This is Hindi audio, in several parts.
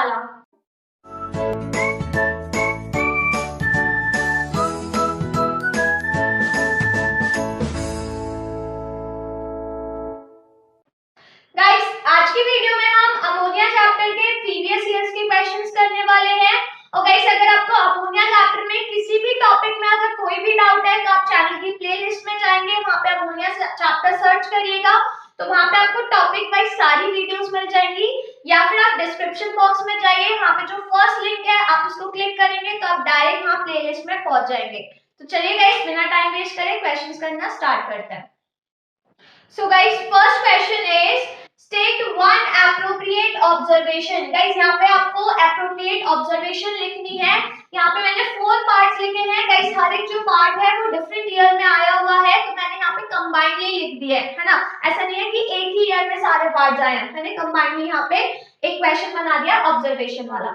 वाला। गाइस, आज की वीडियो में हम अमोनिया चैप्टर के प्रीवियस ईयर्स के क्वेश्चंस करने वाले हैं। और गाइस, अगर आपको अमोनिया चैप्टर में किसी भी टॉपिक में अगर कोई भी डाउट है तो आप चैनल की प्लेलिस्ट में जाएंगे, वहां पे अमोनिया चैप्टर सर्च करिएगा तो वहां पे आपको टॉपिक वाइज सारी वीडियोस मिल जाएंगी, या फिर आप डिस्क्रिप्शन बॉक्स में जाइए, वहां पे जो फर्स्ट लिंक है आप उसको क्लिक करेंगे तो आप डायरेक्ट वहां प्लेलिस्ट में पहुंच जाएंगे। तो चलिए गाइस, बिना टाइम वेस्ट करे क्वेश्चंस करना स्टार्ट करते हैं। So guys, first question is state one appropriate observation। guys, यहाँ पे आपको appropriate observation लिखनी है। यहाँ पे मैंने 4 पार्ट्स लिखे हैं। guys, हर एक जो पार्ट है वो डिफरेंट ईयर में आया हुआ है, तो मैंने यहाँ पे कंबाइनली लिख दिया है ना। ऐसा नहीं है कि एक ही ईयर में सारे पार्ट आए हैं, मैंने कंबाइनली यहाँ पे एक क्वेश्चन बना दिया ऑब्जर्वेशन वाला।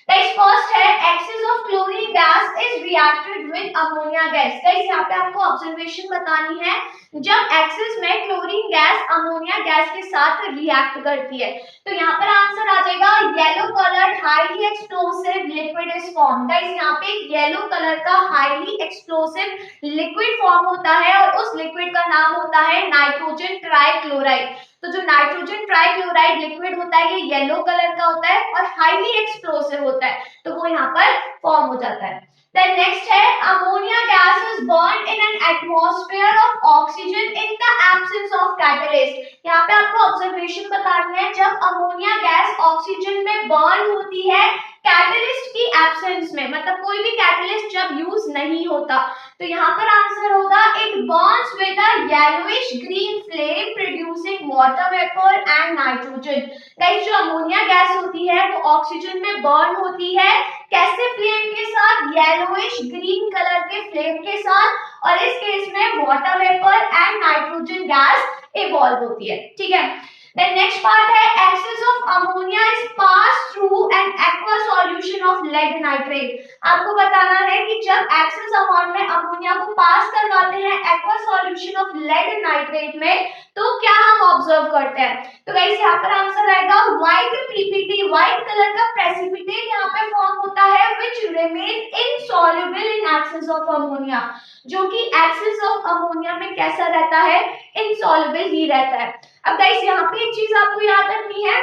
गाइस, फर्स्ट है excess of chlorine gas is reacted with ammonia gas. Guys, यहाँ पे आपको ऑब्जर्वेशन बतानी है जब एक्सेस में क्लोरीन गैस अमोनिया गैस के साथ रिएक्ट करती है। तो यहाँ पर आंसर आ जाएगा yellow coloured highly explosive liquid is form. Guys, यहाँ पे येलो कलर का हाईली एक्सप्लोसिव लिक्विड फॉर्म होता है और उस लिक्विड का नाम होता है नाइट्रोजन ट्राइक्लोराइड। तो जो नाइट्रोजन ट्राइक्लोराइड लिक्विड होता है ये येलो कलर का होता है और हाईली एक्सप्लोसिव होता है, तो वो यहाँ पर फॉर्म हो जाता है। Then next है ammonia gas is burned in an atmosphere of oxygen in the absence of catalyst। यहाँ पे आपको ऑब्जर्वेशन बतानी है जब अमोनिया गैस ऑक्सीजन में बर्न होती है कैटलिस्ट की एब्सेंस में, मतलब कोई भी कैटलिस्ट जब यूज नहीं होता, तो यहाँ पर आंसर होगा it Burns with a yellowish green flame producing water vapour and nitrogen. Guys, जो अमोनिया गैस होती है वो ऑक्सीजन में बर्न होती है, कैसे फ्लेम के साथ? येलोइश ग्रीन कलर के फ्लेम के साथ, और इस केस में water vapour and nitrogen gas evolve होती है। ठीक है, Then next part है excess of ammonia is passed through an aqua solution of lead nitrate। आपको बताना है कि जब excess amount में अमोनिया को पास करवाते हैं aqua solution of lead nitrate में, तो क्या हम ऑब्जर्व करते हैं? तो गाइस, यहाँ पर आंसर आएगा व्हाइट पीपीटी, व्हाइट कलर का प्रेसिपिटेट यहाँ पे फॉर्म होता है which remain insoluble in excess of ammonia, जो कि excess of ammonia में कैसा रहता है? insoluble ही रहता है। अब गाइस, यहाँ पे एक चीज आपको याद रखनी है,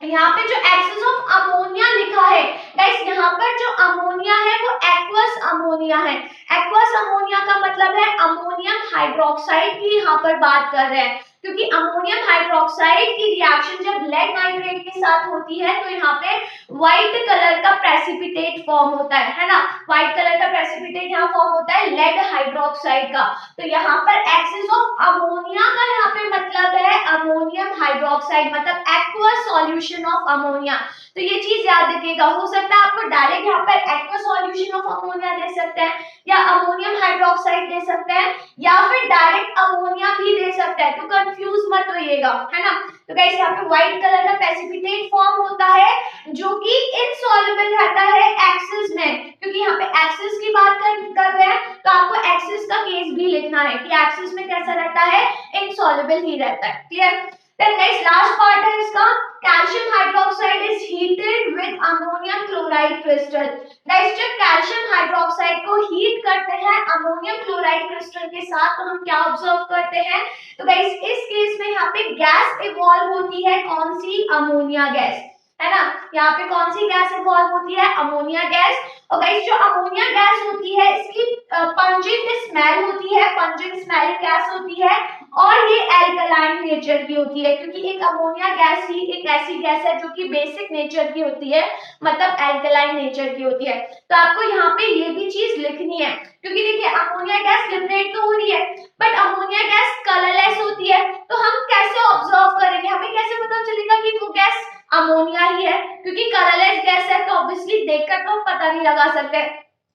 यहाँ पे जो एक्सेस ऑफ अमोनिया लिखा है गाइस, यहाँ पर जो अमोनिया है वो एक्वस अमोनिया है। एक्वस अमोनिया का मतलब है अमोनियम हाइड्रोक्साइड की यहाँ पर बात कर रहे हैं, क्योंकि अमोनियम हाइड्रोक्साइड की रिएक्शन जब लेड नाइट्रेट के साथ होती है तो यहाँ पे व्हाइट कलर का प्रेसिपिटेट फॉर्म होता है ना। व्हाइट कलर का प्रेसिपिटेट यहाँ फॉर्म होता है लेड हाइड्रोक्साइड का। तो यहाँ पर एक्सेस ऑफ अमोनिया का यहाँ पे मतलब है अमोनियम हाइड्रोक्साइड, मतलब एक्वस सॉल्यूशन ऑफ अमोनिया। तो ये चीज याद रखिएगा। हो सकता है आपको डायरेक्ट यहाँ पर एक्वस सॉल्यूशन ऑफ अमोनिया दे सकते हैं, या अमोनियम हाइड्रोक्साइड दे सकते हैं, या फिर डायरेक्ट अमोनिया भी दे सकते हैं, तो कंफ्यूज मत होइएगा, है ना। तो गाइस, यहाँ पे व्हाइट कलर का प्रेसिपिटेट फॉर्म होता है जो कि इनसॉल्युबल रहता है एक्सेस में, क्योंकि यहाँ पे एक्सेस की बात कर रहे हैं तो आपको एक्सेस का केस भी लिखना है कि एक्सेस में कैसा रहता है? इनसॉल्युबल ही रहता है। Clear? Then guys, last part है इसका, calcium hydroxide is heated with ammonium chloride crystal. Guys, जब कैल्शियम हाइड्रोक्साइड को हीट करते हैं अमोनियम क्लोराइड क्रिस्टल के साथ, तो हम क्या ऑब्जर्व करते हैं? तो गाइस, इस केस में यहाँ पे गैस इवॉल्व होती है, कौन सी? अमोनिया गैस, है ना। यहाँ पे कौन सी गैस इवॉल्व होती है? Ammonia gas. और गाइस, जो अमोनिया गैस होती है इसकी पंजिंग स्मेल होती है, पंजिंग स्मेलिंग गैस होती है, और ये एल्कलाइन नेचर की होती है, क्योंकि एक अमोनिया गैस ही एक ऐसी गैस है जो कि बेसिक नेचर की होती है, मतलब एल्कलाइन नेचर की होती है। तो आपको यहाँ पे ये भी चीज लिखनी है, क्योंकि देखिए अमोनिया गैस लिबरेट तो हो रही है बट अमोनिया गैस कलरलेस होती है, तो हम कैसे ऑब्जर्व करेंगे? हमें कैसे पता चलेगा कि वो गैस अमोनिया ही है? क्योंकि कलरलेस गैस है तो ऑब्वियसली देखकर तो हम पता नहीं लगा सकते,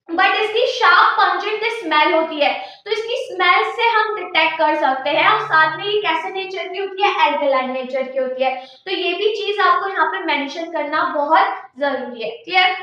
बट इसकी शार्प पंजेंट स्मेल होती है, तो इसकी स्मेल से हम डिटेक्ट कर सकते हैं। और साथ में ये कैसे नेचर की होती है? एल्कलाइन नेचर की होती है। तो ये भी चीज आपको यहाँ पे मेंशन करना बहुत जरूरी है। Clear?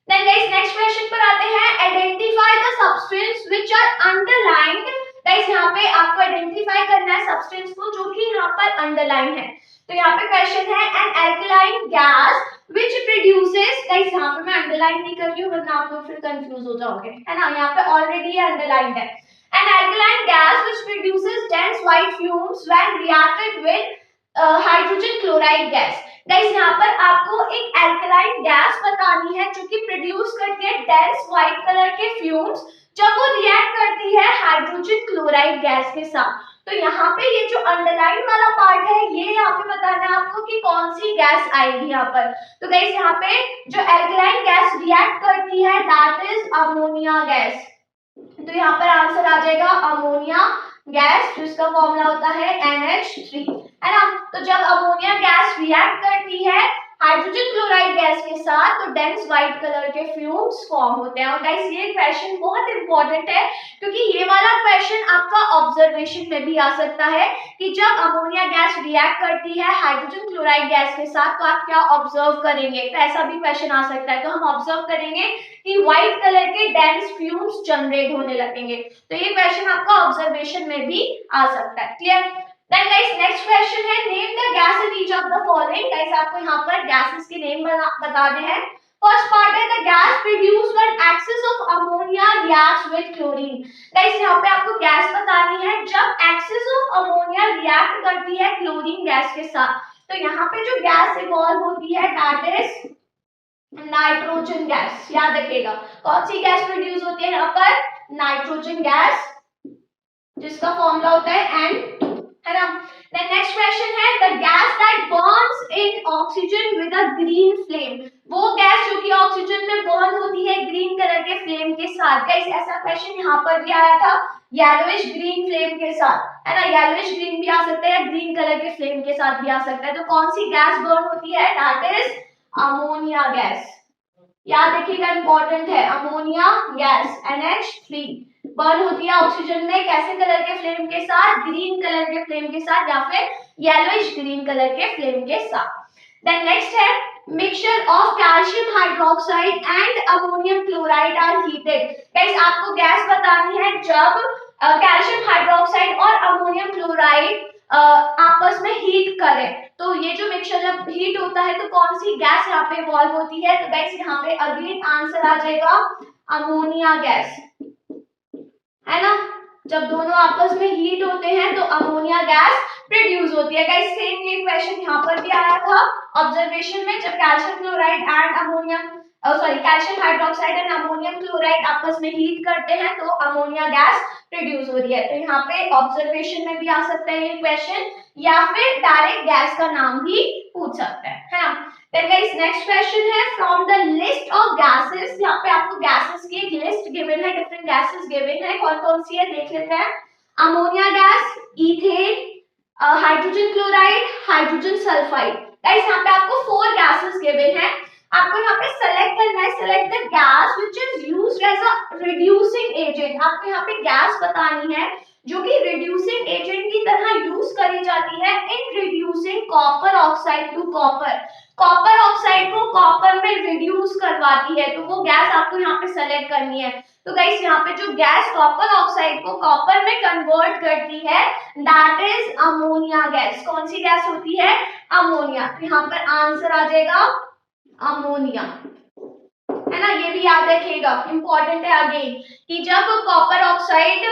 Then guys, next question पर आते हैं, identify the substance which are underlined. Guys, यहाँ पे आपको आइडेंटिफाई करना है सब्सटेंस को जो कि यहाँ पर अंडरलाइन है। तो यहाँ पे क्वेश्चन है an alkaline gas which produces, guys यहाँ पे मैं अंडरलाइन नहीं कर रही हूँ वरना आप लोग फिर कंफ्यूज हो जाओगे, है ना, यहाँ पे ऑलरेडी ये अंडरलाइन है। An alkaline gas which produces dense white fumes when reacted with hydrogen chloride gas. Guys यहाँ पर आपको एक एल्कलाइन गैस बतानी है जो कि प्रोड्यूस करती है डेंस व्हाइट कलर के फ्यूम्स जब वो रिएक्ट करती है हाइड्रोजन क्लोराइड गैस के साथ। तो यहाँ पे ये जो अंडरलाइन वाला पार्ट है ये यहाँ पे बताना है आपको कि कौन सी गैस आएगी यहाँ पर। तो गाइस यहाँ पे जो एल्कलाइन गैस रिएक्ट करती है दैट इज अमोनिया गैस। तो यहाँ पर आंसर आ जाएगा अमोनिया गैस, जिसका फॉर्मूला होता है NH3, है ना। तो जब अमोनिया गैस रिएक्ट करती है हाइड्रोजन क्लोराइड गैस के साथ तो डेंस व्हाइट कलर के फ्यूम्स फॉर्म होते हैं। और गाइस ये क्वेश्चन बहुत इंपॉर्टेंट है क्योंकि ये वाला क्वेश्चन आपका ऑब्जर्वेशन में भी आ सकता है कि जब अमोनिया गैस रिएक्ट करती है हाइड्रोजन क्लोराइड गैस के साथ तो आप क्या ऑब्जर्व करेंगे। तो ऐसा भी क्वेश्चन आ सकता है। तो हम ऑब्जर्व करेंगे कि व्हाइट कलर के डेंस फ्यूम्स जनरेट होने लगेंगे। तो ये क्वेश्चन आपका ऑब्जर्वेशन में भी आ सकता है। Clear. Then guys next question है name the gas in each of the following। guys आपको यहाँ पर gases के नेम बताने हैं। फर्स्ट पार्ट है the gas produced when excess of ammonia reacts with chlorine। guys यहाँ पे आपको गैस बतानी है जब excess of ammonia react करती है क्लोरीन गैस के साथ। तो यहाँ पे जो गैस इवॉल्व होती है that is नाइट्रोजन गैस। याद रखिएगा कौन सी गैस प्रोड्यूस होती है यहाँ पर, नाइट्रोजन गैस, जिसका फॉर्मूला होता है N2, है ना। Then next question है the gas that burns in oxygen with a green flame। वो गैस जो कि ऑक्सीजन में बर्न होती है ग्रीन कलर के फ्लेम के साथ। गाइस ऐसा क्वेश्चन यहाँ पर भी आया था येलोइश ग्रीन फ्लेम के साथ, है ना। येलोइश ग्रीन भी आ सकता है, ग्रीन कलर के फ्लेम के साथ भी आ सकता है। तो कौन सी गैस बर्न होती है, दैट इज अमोनिया गैस। याद रखिएगा इंपॉर्टेंट है, अमोनिया गैस NH3 बर्न होती है ऑक्सीजन में कैसे कलर के फ्लेम के साथ, ग्रीन कलर के फ्लेम के साथ या फिर येलोइश ग्रीन कलर के फ्लेम के साथ। देन नेक्स्ट है mixture of calcium hydroxide and ammonium chloride are heated. Guys आपको गैस बतानी है जब कैल्शियम हाइड्रोक्साइड और अमोनियम क्लोराइड आपस में हीट करें। तो ये जो मिक्सचर जब हीट होता है तो कौन सी गैस यहाँ पे इवॉल्व होती है। तो गाइस यहाँ पे अगेन आंसर आ जाएगा अमोनिया गैस, है ना। जब दोनों आपस में हीट होते हैं तो अमोनिया गैस प्रोड्यूस होती है। गाइस सेम ये क्वेश्चन यहाँ पर भी आया था ऑब्जर्वेशन में, जब calcium chloride and ammonium calcium hydroxide and ammonium chloride आपस में हीट करते हैं तो अमोनिया गैस प्रोड्यूस हो रही है। तो यहाँ पे ऑब्जर्वेशन में भी आ सकता है ये क्वेश्चन या फिर डायरेक्ट गैस का नाम भी पूछ सकता है ना। Then guys next question है from the list of gases। यहाँ पे आपको gases की एक लिस्ट गिवन है, डिफरेंट gases गिवन है, कौन कौन सी है देख लेते हैं। Ammonia gas, ethane, hydrogen chloride, hydrogen sulphide. Guys यहाँ पे आपको 4 gases गिवन है। आपको यहाँ पे सेलेक्ट करना है, select the gas which is used as a reducing agent. आपको यहाँ पे गैस बतानी है जो कि रिड्यूसिंग एजेंट की तरह यूज करी जाती है in reducing copper oxide to copper. Copper oxide को कॉपर में रिड्यूस करवाती है, तो वो गैस आपको यहाँ पे सेलेक्ट करनी है। तो गाइस यहाँ पे जो गैस कॉपर ऑक्साइड को कॉपर में कन्वर्ट करती है दैट इज अमोनिया गैस। कौन सी गैस होती है, अमोनिया। तो यहाँ पर आंसर आ जाएगा अमोनिया, है ना। ये भी याद रखिएगा इंपॉर्टेंट है अगेन कि जब कॉपर ऑक्साइड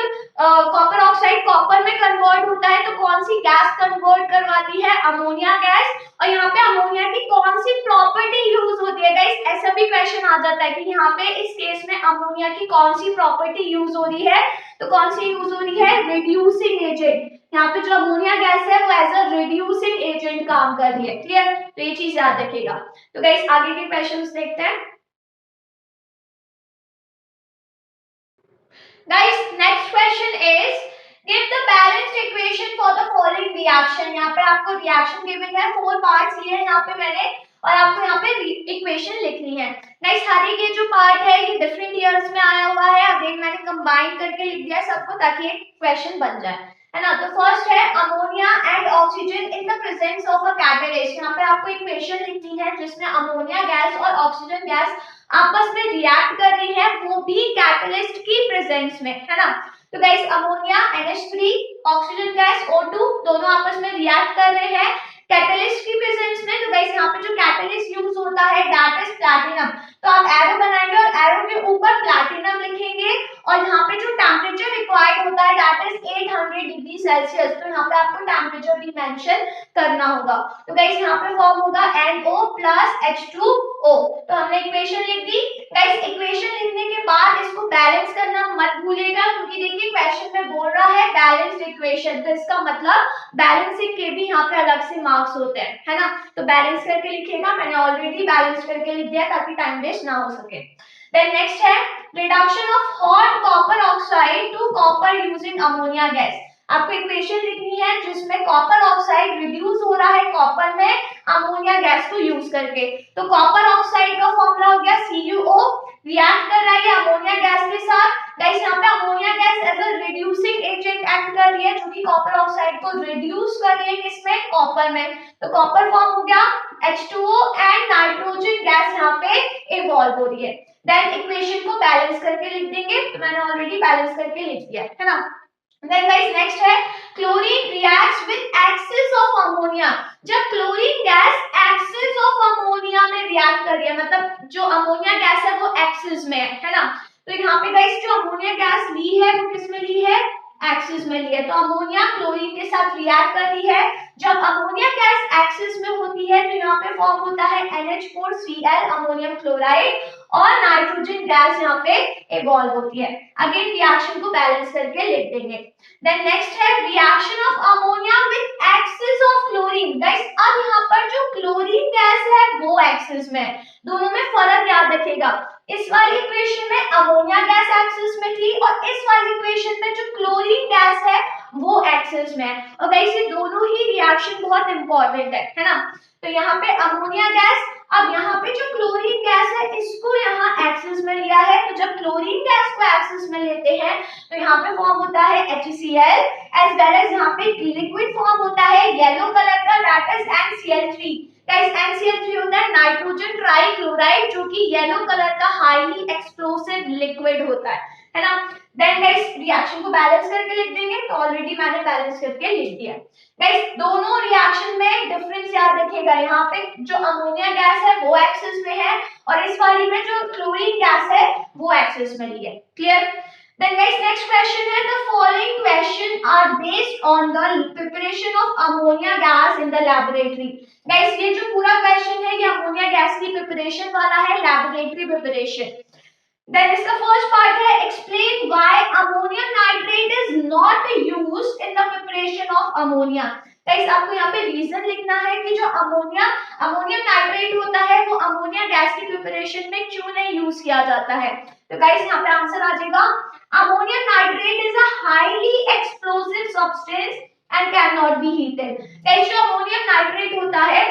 कॉपर में कन्वर्ट होता है तो कौन सी गैस कन्वर्ट करवाती है, अमोनिया गैस। और यहाँ पे अमोनिया की कौन सी प्रॉपर्टी यूज होती है। गाइस ऐसा भी क्वेश्चन आ जाता है कि यहाँ पे इस केस में अमोनिया की कौन सी प्रॉपर्टी यूज हो रही है। तो कौन सी यूज हो रही है, रिड्यूसिंग एजेंट। यहाँ पे जो अमोनिया गैस है वो एज अ रिड्यूसिंग एजेंट काम कर रही है। क्लियर। तो ये चीज याद रखिएगा। तो गाइस आगे के क्वेश्चंस देखते हैं। Guys, next question is give the balanced equation for the following reaction। यहाँ पे आपको रिएक्शन गिवन है, 4 पार्ट्स लिए हैं यहाँ पे मैंने और आपको यहाँ पे इक्वेशन लिखनी है। गाइस हर एक ये जो पार्ट है ये डिफरेंट ईयर्स में आया हुआ है, अगेन मैंने कंबाइन करके लिख दिया सबको ताकि एक क्वेश्चन बन जाए, है ना। तो फर्स्ट है ammonia and oxygen in the presence of a catalyst. यहाँ पे आपको इक्वेशन लिखनी है जिसमें अमोनिया गैस और ऑक्सीजन गैस आपस में रिएक्ट कर रही है, वो भी कैटलिस्ट की प्रेजेंस में, है ना। तो guys ammonia NH3 oxygen gas O2 दोनों आपस में रिएक्ट कर रहे हैं कैटलिस्ट की प्रेजेंस में, तो गाइस यहाँ पे जो कैटलिस्ट यूज होता है दैट इज प्लैटिनम। तो आप एरो बनाएंगे और एरो के ऊपर प्लैटिनम लिखेंगे और यहाँ पे जो टेम्परेचर रिक्वायर्ड होता है दैट इज 800 डिग्री सेल्सियस। तो यहाँ पे आपको टेम्परेचर भी मेंशन करना होगा। तो गाइस यहाँ पे फॉर्म होगा NO प्लस H2O। तो हमने इक्वेशन लिख दी। गाइस इक्वेशन लिखने के बाद इसको बैलेंस करना मत भूलिएगा, क्योंकि देखिए क्वेश्चन में बोल रहा है बैलेंस्ड इक्वेशन, तो इसका मतलब बैलेंसिंग के भी यहाँ पे अलग से मार्क्स होते हैं, है ना। तो बैलेंस करके लिखिएगा, मैंने ऑलरेडी बैलेंस करके लिख दिया ताकि टाइम वेस्ट ना हो सके। देन नेक्स्ट है reduction of hot copper oxide to copper using ammonia gas. आपको इक्वेशन लिखनी है जिसमें कॉपर ऑक्साइड रिड्यूस हो रहा है कॉपर में अमोनिया गैस को यूज करके। तो कॉपर ऑक्साइड का फॉर्मूला हो गया CuO, रिएक्ट कर रहा है अमोनिया गैस के साथ। गाइस यहाँ पे ammonia gas as a reducing agent act कर रही है, जो कि कॉपर ऑक्साइड को रिड्यूस कर रही है किसमें, कॉपर में। तो कॉपर फॉर्म हो गया H2O एंड नाइट्रोजन गैस यहाँ पे इवॉल्व हो रही है। देन इक्वेशन को बैलेंस करके लिख देंगे, तो मैंने ऑलरेडी बैलेंस करके लिख दिया है ना। Then guys next है chlorine reacts with excess of ammonia। जब chlorine gas excess of ammonia में रिएक्ट कर रही है, मतलब जो अमोनिया गैस है वो excess में है ना। तो यहाँ पे गाइस जो अमोनिया गैस ली है वो किस में ली है, एक्सिस में ली है। तो अमोनिया क्लोरीन के साथ रिएक्ट कर रही है। जब अमोनिया गैस एक्सिस में होती है तो यहाँ पे फॉर्म होता है NH4Cl अमोनियम क्लोराइड और नाइट्रोजन गैस यहाँ पे इवॉल्व होती है। अगेन रिएक्शन को बैलेंस करके लिख देंगे। देन नेक्स्ट है reaction of ammonia with axis of chlorine. Guys अब यहाँ पर जो क्लोरीन गैस है वो एक्सिस में है, दोनों में फर्क याद रखिएगा। इस वाली इक्वेशन में अमोनिया गैस एक्सिस में थी और इस वाली इक्वेशन में जो क्लोरीन गैस है वो एक्सिस में है। और गाइस ये दोनों ही रिएक्शन बहुत इंपॉर्टेंट है ना। तो यहाँ पे अमोनिया गैस, अब यहाँ पे जो क्लोरीन गैस है इसको यहाँ एक्सिस में लिया है। तो जब क्लोरीन गैस को एक्सिस में लेते हैं तो यहाँ पे फॉर्म होता है HCl एज वेल एज यहाँ पे लिक्विड फॉर्म होता है येलो कलर का that is NCl3। Guys NCl3 होता है नाइट्रोजन ट्राइक्लोराइड, जो कि येलो कलर का हाईली एक्सप्लोसिव लिक्विड होता है ना। देन गाइस रिएक्शन को बैलेंस करके लिख देंगे, तो ऑलरेडी मैंने बैलेंस करके लिख दिया। गाइस दोनों रिएक्शन में डिफरेंस याद रखिएगा, यहाँ पे जो अमोनिया गैस है वो एक्सिस में है और इस वाली में जो क्लोरीन गैस है वो एक्सिस में ली है। Clear? Then guys next question है the following question are based on the preparation of ammonia gas in the laboratory। Guys ये जो पूरा question है ये अमोनिया गैस की प्रिपरेशन वाला है, laboratory preparation। Then इसका फर्स्ट पार्ट है explain why ammonium nitrate is not used in the preparation of ammonia। Guys आपको यहाँ पे रीजन लिखना है कि जो अमोनियम नाइट्रेट होता है वो अमोनिया गैस की प्रिपरेशन में क्यों नहीं यूज किया जाता है। तो गाइस यहाँ पे आंसर आ जाएगा ammonium nitrate is a highly explosive substance and can not be heated. Guys जो अमोनियम नाइट्रेट होता है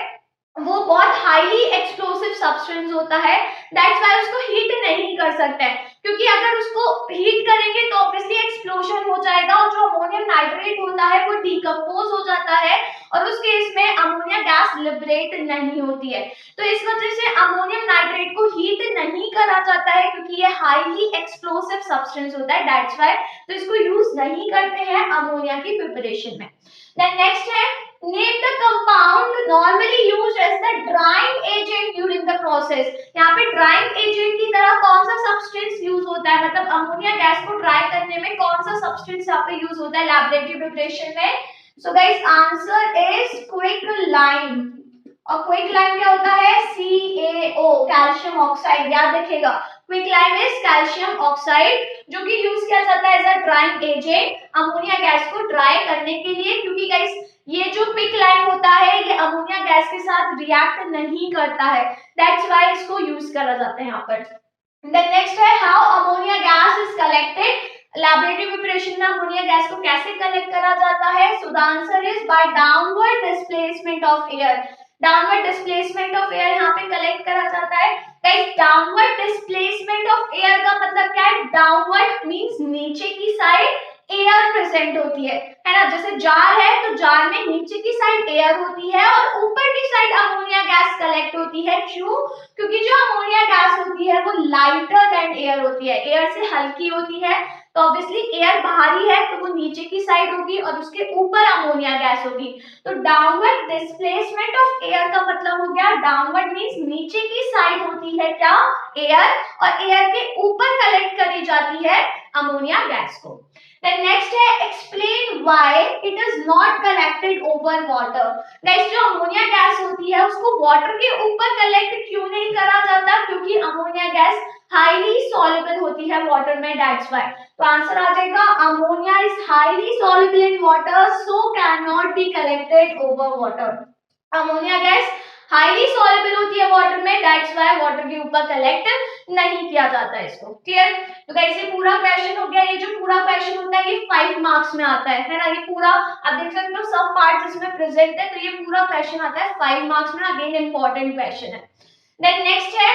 वो बहुत हाईली एक्सप्लोसिव सब्सटेंस होता है, दैट्स व्हाई उसको हीट नहीं कर सकते हैं, क्योंकि अगर उसको हीट करेंगे तो ऑब्वियसली एक्सप्लोजन हो जाएगा और जो अमोनियम नाइट्रेट होता है वो डिकम्पोज हो जाता है और उस केस में अमोनिया गैस लिबरेट नहीं होती है। तो इस वजह से अमोनियम नाइट्रेट को हीट नहीं करा जाता है, क्योंकि ये हाईली एक्सप्लोसिव सब्सटेंस होता है, दैट्स व्हाई तो इसको यूज नहीं करते हैं अमोनिया की प्रिपरेशन में। देन नेक्स्ट है name the compound normally used as the drying agent during the process। यहाँ पे drying agent की तरह कौन सा substance यूज होता है, मतलब अमोनिया गैस को ड्राई करने में कौन सा substance यहाँ पे यूज होता है laboratory preparation में। So guys answer is quicklime। और क्विकलाइम क्या होता है, CaO कैल्शियम ऑक्साइड, याद रखिएगा क्विकलाइम इज कैल्शियम ऑक्साइड, जो कि यूज किया जाता है as a drying agent ammonia gas को ड्राई करने के लिए, क्योंकि गाइस ये जो क्विकलाइम होता है ये अमोनिया गैस के साथ रिएक्ट नहीं करता है, दैट्स व्हाई इसको यूज करा जाता है यहाँ पर। देन नेक्स्ट है how ammonia gas is collected. Laboratory preparation में अमोनिया गैस को कैसे कलेक्ट करा जाता है, so the answer is by downward displacement of air. Downward displacement of air यहाँ पे कलेक्ट करा जाता है। Guys downward displacement of air का मतलब क्या है, डाउनवर्ड मींस नीचे की साइड एयर प्रेजेंट होती है ना। जैसे जार है तो जार में नीचे की साइड एयर होती है और ऊपर की साइड अमोनिया गैस कलेक्ट होती है। क्यों? क्योंकि जो अमोनिया गैस होती है वो लाइटर देन एयर होती है, एयर से हल्की होती है, तो ऑब्वियसली एयर बाहरी है तो वो नीचे की साइड होगी और उसके ऊपर अमोनिया गैस होगी। तो डाउनवर्ड डिस्प्लेसमेंट ऑफ एयर का मतलब हो गया, डाउनवर्ड मींस नीचे की साइड होती है क्या, एयर, और एयर के ऊपर कलेक्ट करी जाती है अमोनिया गैस को। Then next है explain why it is not collected over water। Guys जो अमोनिया गैस होती है उसको वाटर के ऊपर कलेक्ट क्यों नहीं करा जाता, क्योंकि अमोनिया गैस हाईली सॉल्युबल होती है वाटर में, दैट्स व्हाई। तो आंसर आ जाएगा ammonia is highly soluble in water so can not be collected over water. Ammonia gas highly soluble होती है वाटर में, दैट्स व्हाई वाटर के ऊपर कलेक्ट नहीं किया जाता है इसको। क्लियर? तो गाइस ये पूरा क्वेश्चन हो गया। ये जो पूरा क्वेश्चन होता है ये 5 मार्क्स में आता है ना। ये पूरा आप देख सकते हो सब पार्ट्स इसमें प्रेजेंट है, तो ये पूरा क्वेश्चन आता है 5 मार्क्स में। अगेन इंपॉर्टेंट क्वेश्चन है। देन नेक्स्ट है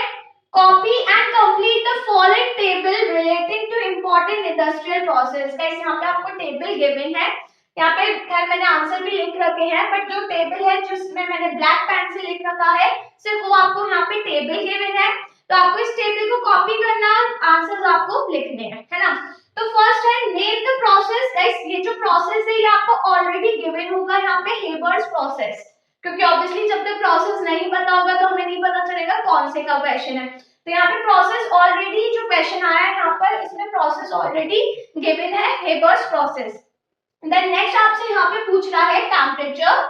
copy and complete the following table relating two important industrial process. Guys यहाँ पे आपको टेबल गिवन है, यहाँ पे खैर मैंने आंसर भी लिख रखे हैं, बट जो टेबल है जिसमें मैंने ब्लैक पेन से लिख रखा है सिर्फ वो आपको यहाँ पे टेबल गिवन है, तो आपको इस टेबल को कॉपी करना, आंसर्स आपको लिखने हैं, है ना। तो फर्स्ट है नेम द प्रोसेस। गाइस ये जो प्रोसेस है ये आपको ऑलरेडी गिवन होगा यहाँ पे, हेबर्स प्रोसेस, क्योंकि ऑब्वियसली जब तक प्रोसेस नहीं पता होगा तो हमें नहीं पता चलेगा कौन से का क्वेश्चन है। तो यहाँ पे प्रोसेस ऑलरेडी जो क्वेश्चन आया है यहाँ पर, इसमें प्रोसेस ऑलरेडी गिवन है, हेबर्स प्रोसेस। देन नेक्स्ट आपसे यहाँ पे पूछ रहा है temperature,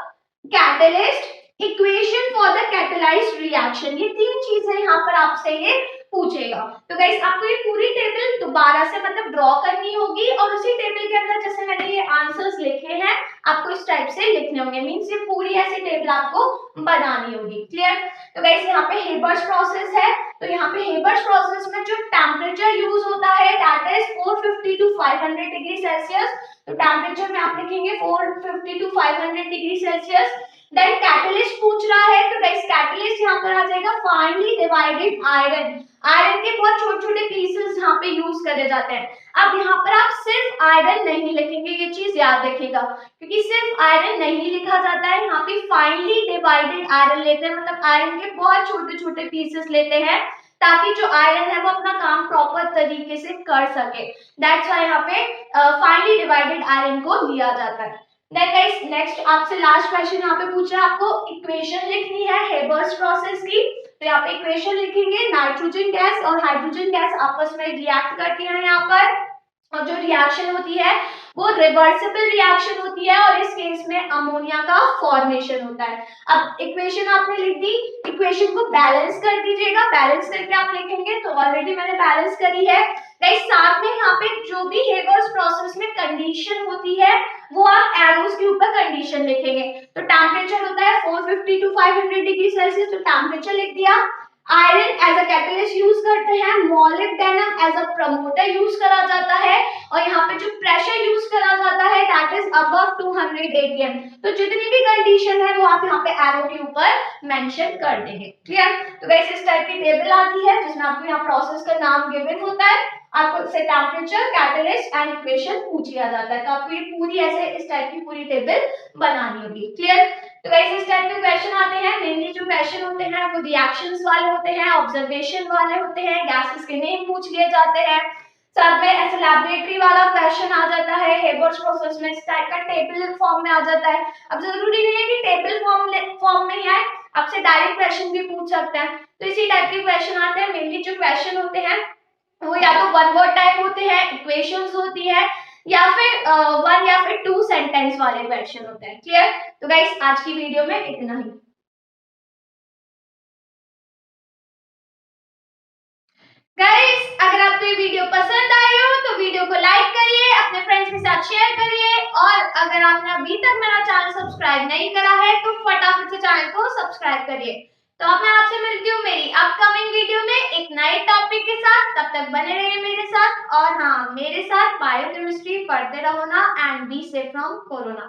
catalyst, equation for the catalysed reaction. ये 3 चीजें यहाँ पर आपसे ये पूछेगा। तो गाइस आपको ये पूरी टेबल दोबारा से मतलब ड्रॉ करनी होगी और उसी टेबल के अंदर जैसे मैंने ये आंसर्स लिखे हैं आपको इस टाइप से लिखने होंगे, मींस ये पूरी ऐसी टेबल आपको बनानी होगी। क्लियर? तो गाइस यहाँ पे हेबर्स प्रोसेस है, तो यहाँ पे हेबर्स प्रोसेस में जो टेम्परेचर यूज होता है that is 450 to 500 degree Celsius. तो टेम्परेचर में आप लिखेंगे 450 to 500 degree Celsius. Then catalyst पूछ रहा है, तो गाइस कैटलिस्ट यहाँ पर आ जाएगा फाइनली डिवाइडेड आयरन। आयरन के बहुत छोटे छोटे पीसेस यहाँ पे यूज करे जाते हैं। अब यहाँ पर आप सिर्फ आयरन नहीं लिखेंगे, ये चीज याद रखिएगा, क्योंकि सिर्फ आयरन नहीं लिखा जाता है, यहाँ पे फाइनली डिवाइडेड आयरन लेते हैं, मतलब आयरन के बहुत छोटे छोटे पीसेस लेते हैं ताकि जो आयरन है वो अपना काम प्रॉपर तरीके से कर सके। दैट्स व्हाई यहाँ पे फाइनली डिवाइडेड आयरन को लिया जाता है। देन गाइस नेक्स्ट आपसे लास्ट क्वेश्चन यहाँ पे पूछ रहा है, आपको इक्वेशन लिखनी है हेबर्स प्रोसेस की। तो यहाँ पे इक्वेशन लिखेंगे, नाइट्रोजन गैस और हाइड्रोजन गैस आपस में रिएक्ट करती है यहाँ पर, और जो रिएक्शन होती है वो रिवर्सिबल रिएक्शन होती है और इस केस में अमोनिया का फॉर्मेशन होता है। अब इक्वेशन आपने लिख दी, इक्वेशन को बैलेंस कर दीजिएगा, बैलेंस करके आप लिखेंगे, तो ऑलरेडी मैंने बैलेंस करी है। गाइस साथ में यहाँ पे जो भी हेबर्स प्रोसेस में कंडीशन होती है वो आप एरोस के ऊपर कंडीशन लिखेंगे। तो टेम्परेचर होता है 450 टू 500 डिग्री सेल्सियस, तो टेम्परेचर लिख दिया। Iron as a catalyst use करते हैं, molybdenum as a promoter use करा जाता है, और यहाँ पे जो प्रेशर यूज करा जाता है दैट इज अबव 200 atm। तो जितनी भी कंडीशन है वो आप यहाँ पे एरो के ऊपर मेंशन कर देंगे। क्लियर? तो गाइस इस टाइप की टेबल आती है जिसमें आपको यहाँ प्रोसेस का नाम गिवन होता है, आपको से टेम्परेचर, कैटलिस्ट एंड इक्वेशन पूछ लिया जाता है, तो आपको ये पूरी ऐसे इस टाइप की पूरी टेबल बनानी होगी। क्लियर? तो गाइस इस टाइप के क्वेश्चन आते हैं, मेनली जो क्वेश्चन होते हैं वो रिएक्शंस वाले होते हैं, ऑब्जर्वेशन वाले होते हैं, गैसेस के नेम पूछ लिए जाते हैं, साथ में ऐसे लैबोरेटरी वाला क्वेश्चन आ जाता है, हेबर्स प्रोसेस में इस टाइप का टेबल फॉर्म में आ जाता है। अब जरूरी नहीं है कि टेबल फॉर्म में ही आए, आपसे डायरेक्ट क्वेश्चन भी पूछ सकते हैं, तो इसी टाइप के क्वेश्चन आते हैं। मेनली जो क्वेश्चन होते हैं वो या तो 1 वर्ड टाइप होते हैं, इक्वेशंस होती है, या फिर 1 या फिर 2 सेंटेंस वाले क्वेश्चन होते हैं। क्लियर? तो गाइस आज की वीडियो में इतना ही। गाइस अगर आपको ये वीडियो पसंद आई हो तो वीडियो को लाइक करिए, अपने फ्रेंड्स के साथ शेयर करिए, और अगर आपने अभी तक मेरा चैनल सब्सक्राइब नहीं करा है तो फटाफट से चैनल को सब्सक्राइब करिए। तो अब मैं आपसे मिलती हूँ मेरी अपकमिंग वीडियो में एक नए टॉपिक के साथ, तब तक बने रहिए मेरे साथ, और हाँ मेरे साथ बायोकेमिस्ट्री पढ़ते रहो ना, and be safe from corona.